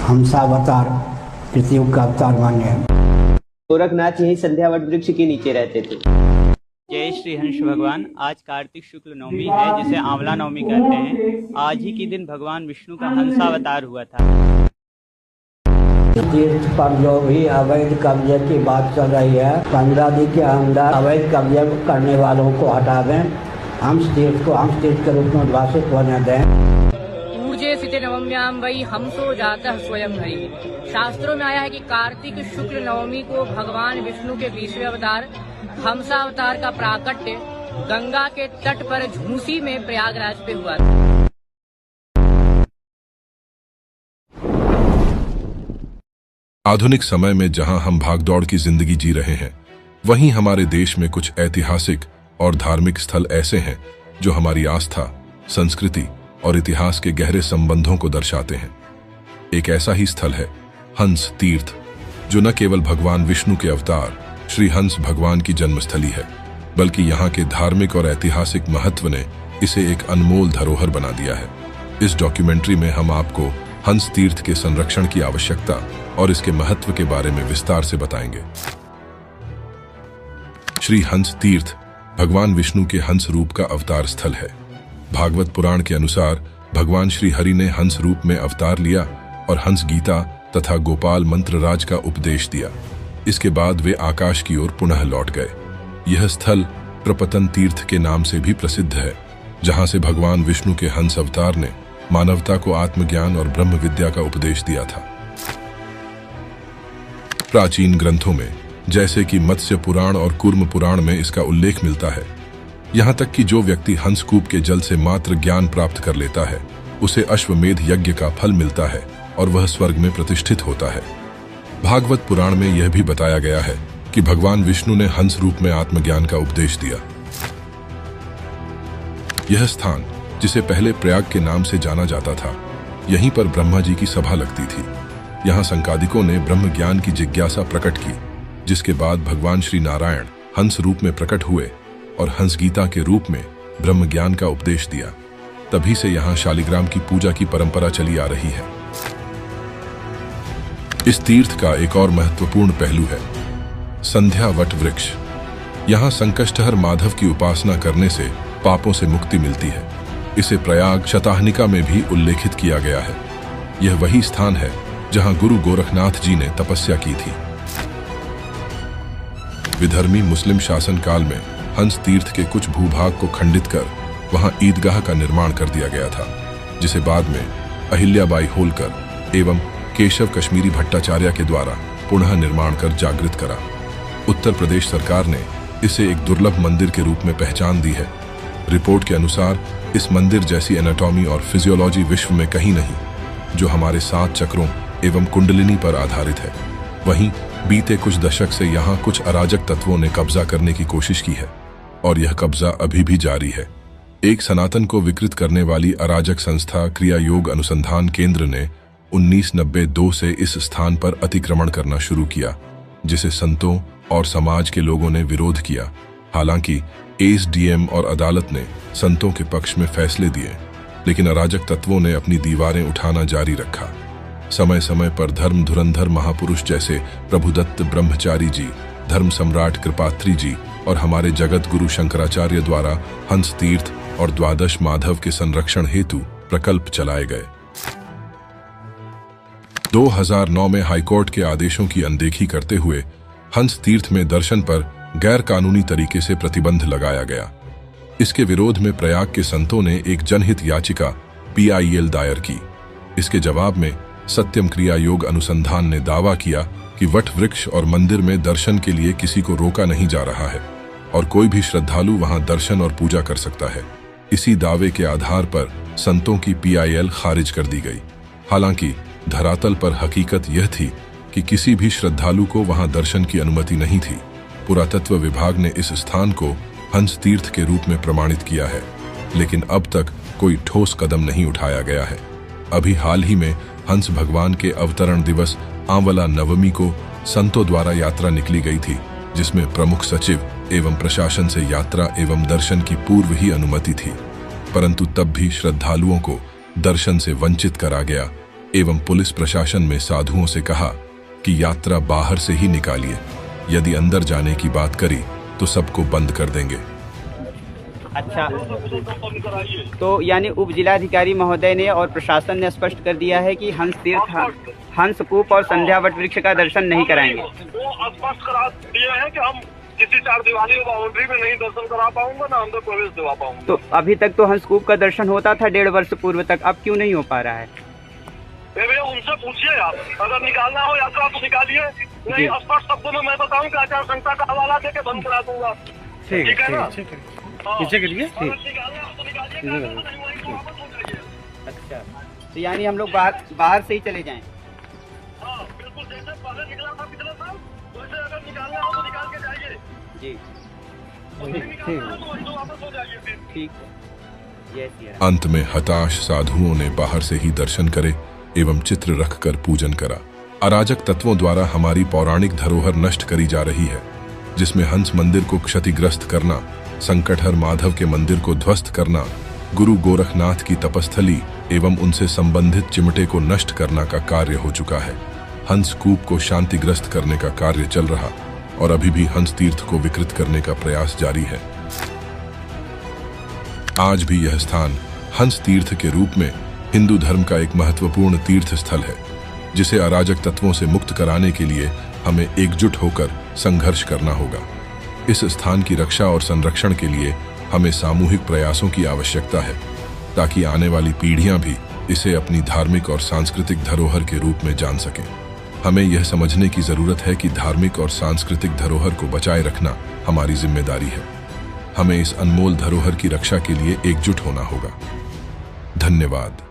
हंसावतार कृतयुग का अवतार मान्य है। गोरखनाथ यही संध्या वट वृक्ष के नीचे रहते थे। जय श्री हंस भगवान। आज कार्तिक शुक्ल नवमी है, जिसे आंवला नवमी कहते हैं। आज ही के दिन भगवान विष्णु का हंसावतार हुआ था। तीर्थ पर जो भी अवैध कब्जे की बात चल रही है, गंगा जी के अंदर अवैध कब्जे करने वालों को हटा दें, हंस तीर्थ को हंस तीर्थ के रूप में उद्भाषित होने दें। ऊर्जे स्थिति नवम्याम वही हमसो जाता स्वयं हरि। शास्त्रों में आया है कि कार्तिक शुक्ल नवमी को भगवान विष्णु के 20वें अवतार हंसावतार का प्राकट्य गंगा के तट पर झूसी में प्रयागराज पे हुआ था। आधुनिक समय में जहां हम भागदौड़ की जिंदगी जी रहे हैं, वहीं हमारे देश में कुछ ऐतिहासिक और धार्मिक स्थल ऐसे हैं जो हमारी आस्था, संस्कृति और इतिहास के गहरे संबंधों को दर्शाते हैं। एक ऐसा ही स्थल है हंस तीर्थ, जो न केवल भगवान विष्णु के अवतार श्री हंस भगवान की जन्मस्थली है, बल्कि यहाँ के धार्मिक और ऐतिहासिक महत्व ने इसे एक अनमोल धरोहर बना दिया है। इस डॉक्यूमेंट्री में हम आपको हंस तीर्थ के संरक्षण की आवश्यकता और इसके महत्व के बारे में विस्तार से बताएंगे। श्री हंस तीर्थ भगवान विष्णु के हंस रूप का अवतार स्थल है। भागवत पुराण के अनुसार भगवान श्री हरि ने हंस रूप में अवतार लिया और हंस गीता तथा गोपाल मंत्र राज का उपदेश दिया। इसके बाद वे आकाश की ओर पुनः लौट गए। यह स्थल प्रपतन तीर्थ के नाम से भी प्रसिद्ध है, जहां से भगवान विष्णु के हंस अवतार ने मानवता को आत्मज्ञान और ब्रह्म विद्या का उपदेश दिया था। प्राचीन ग्रंथों में जैसे कि मत्स्य पुराण और कूर्म पुराण में इसका उल्लेख मिलता है। यहाँ तक कि जो व्यक्ति हंसकूप के जल से मात्र ज्ञान प्राप्त कर लेता है, उसे अश्वमेध यज्ञ का फल मिलता है और वह स्वर्ग में प्रतिष्ठित होता है। भागवत पुराण में यह भी बताया गया है कि भगवान विष्णु ने हंस रूप में आत्मज्ञान का उपदेश दिया। यह स्थान, जिसे पहले प्रयाग के नाम से जाना जाता था, यहीं पर ब्रह्मा जी की सभा लगती थी। यहाँ संकादिकों ने ब्रह्म ज्ञान की जिज्ञासा प्रकट की, जिसके बाद भगवान श्री नारायण हंस रूप में प्रकट हुए और हंस गीता के रूप में ब्रह्म ज्ञान का उपदेश दिया। तभी से यहाँ शालिग्राम की पूजा की परंपरा चली आ रही है। इस तीर्थ का एक और महत्वपूर्ण पहलू है संध्या वट वृक्ष। यहाँ संकष्टहर माधव की उपासना करने से पापों से मुक्ति मिलती है। इसे प्रयाग शताहनिका में भी उल्लेखित किया गया है। यह वही स्थान है जहाँ गुरु गोरखनाथ जी ने तपस्या की थी। विधर्मी मुस्लिम शासन काल में हंस तीर्थ के कुछ भूभाग को खंडित कर वहां ईदगाह का निर्माण कर दिया गया था, जिसे बाद में अहिल्याबाई होलकर एवं केशव कश्मीरी भट्टाचार्य के द्वारा पुनः निर्माण कर जागृत करा। उत्तर प्रदेश सरकार ने इसे एक दुर्लभ मंदिर के रूप में पहचान दी है। रिपोर्ट के अनुसार इस मंदिर जैसी एनाटॉमी और फिजियोलॉजी विश्व में कहीं नहीं, जो हमारे 7 चक्रों एवं कुंडलिनी पर आधारित है। वहीं बीते कुछ दशक से यहाँ कुछ अराजक तत्वों ने कब्जा करने की कोशिश की है और यह कब्जा अभी भी जारी है। एक सनातन को विकृत करने वाली अराजक संस्था क्रिया योग अनुसंधान केंद्र ने 1992 से इस स्थान पर अतिक्रमण करना शुरू किया, जिसे संतों और समाज के लोगों ने विरोध किया। हालांकि एसडीएम और अदालत ने संतों के पक्ष में फैसले दिए, लेकिन अराजक तत्वों ने अपनी दीवारें उठाना जारी रखा। समय समय पर धर्म धुरंधर महापुरुष जैसे प्रभुदत्त ब्रह्मचारी जी, धर्म सम्राट कृपात्री जी और हमारे जगत गुरु शंकराचार्य द्वारा हंस तीर्थ और द्वादश माधव के संरक्षण हेतु प्रकल्प चलाए गए। 2009 में हाईकोर्ट के आदेशों की अनदेखी करते हुए हंस तीर्थ में दर्शन पर गैर कानूनी तरीके से प्रतिबंध लगाया गया। इसके विरोध में प्रयाग के संतों ने एक जनहित याचिका PIL दायर की। इसके जवाब में सत्यम क्रिया योग अनुसंधान ने दावा किया कि वट वृक्ष और मंदिर में दर्शन के लिए किसी को रोका नहीं जा रहा है और कोई भी श्रद्धालु वहां दर्शन और पूजा कर सकता है। इसी दावे के आधार पर संतों की PIL खारिज कर दी गई। हालांकि धरातल पर हकीकत यह थी कि किसी भी श्रद्धालु को वहां दर्शन की अनुमति नहीं थी। पुरातत्व विभाग ने इस स्थान को हंस तीर्थ के रूप में प्रमाणित किया है, लेकिन अब तक कोई ठोस कदम नहीं उठाया गया है। अभी हाल ही में हंस भगवान के अवतरण दिवस आंवला नवमी को संतों द्वारा यात्रा निकली गई थी, जिसमें प्रमुख सचिव एवं प्रशासन से यात्रा एवं दर्शन की पूर्व ही अनुमति थी, परंतु तब भी श्रद्धालुओं को दर्शन से वंचित करा गया एवं पुलिस प्रशासन में साधुओं से कहा कि यात्रा बाहर से ही निकालिए, यदि अंदर जाने की बात करी तो सबको बंद कर देंगे। अच्छा, तो यानी उप जिलाधिकारी महोदय ने और प्रशासन ने स्पष्ट कर दिया है कि हंस तीर्थ, हंस कूप और संध्या वट वृक्ष का दर्शन नहीं कराएंगे। वो स्पष्ट करा दिए हैं कि हम किसी चार दीवारी बाउंड्री में नहीं दर्शन करा पाऊंगा, ना अंदर प्रवेश दिवा पाऊंगा। तो अभी तक तो हंस कूप का दर्शन होता था 1.5 वर्ष पूर्व तक, अब क्यों नहीं हो पा रहा है? भैया उनसे पूछिए आप, अगर निकालना हो यात्रा तो निकालिए, नहीं स्पष्ट शब्दों में मैं बताऊं कि आचार संहिता का हवाला देके बंद करा दूंगा। ठीक है ना? पीछे करिए। अच्छा, तो यानी हम लोग बाहर से ही चले जाएं? हाँ बिल्कुल, जैसे पहले निकला था पिछले साल, वैसे अगर निकालना हो तो निकाल के जाइए जी। तो वापस हो जाइए फिर। ठीक। अंत में हताश साधुओं ने बाहर से ही दर्शन करे एवं चित्र रखकर पूजन करा। अराजक तत्वों द्वारा हमारी पौराणिक धरोहर नष्ट करी जा रही है, जिसमें हंस मंदिर को क्षतिग्रस्त करना, संकटहर माधव के मंदिर को ध्वस्त करना, गुरु गोरखनाथ की तपस्थली एवं उनसे संबंधित चिमटे को नष्ट करना का कार्य हो चुका है। हंस कूप को शांतिग्रस्त करने का कार्य चल रहा और अभी भी हंस तीर्थ को विकृत करने का प्रयास जारी है। आज भी यह स्थान हंस तीर्थ के रूप में हिंदू धर्म का एक महत्वपूर्ण तीर्थ स्थल है, जिसे अराजक तत्वों से मुक्त कराने के लिए हमें एकजुट होकर संघर्ष करना होगा। इस स्थान की रक्षा और संरक्षण के लिए हमें सामूहिक प्रयासों की आवश्यकता है, ताकि आने वाली पीढ़ियां भी इसे अपनी धार्मिक और सांस्कृतिक धरोहर के रूप में जान सकें। हमें यह समझने की जरूरत है कि धार्मिक और सांस्कृतिक धरोहर को बचाए रखना हमारी जिम्मेदारी है। हमें इस अनमोल धरोहर की रक्षा के लिए एकजुट होना होगा। धन्यवाद।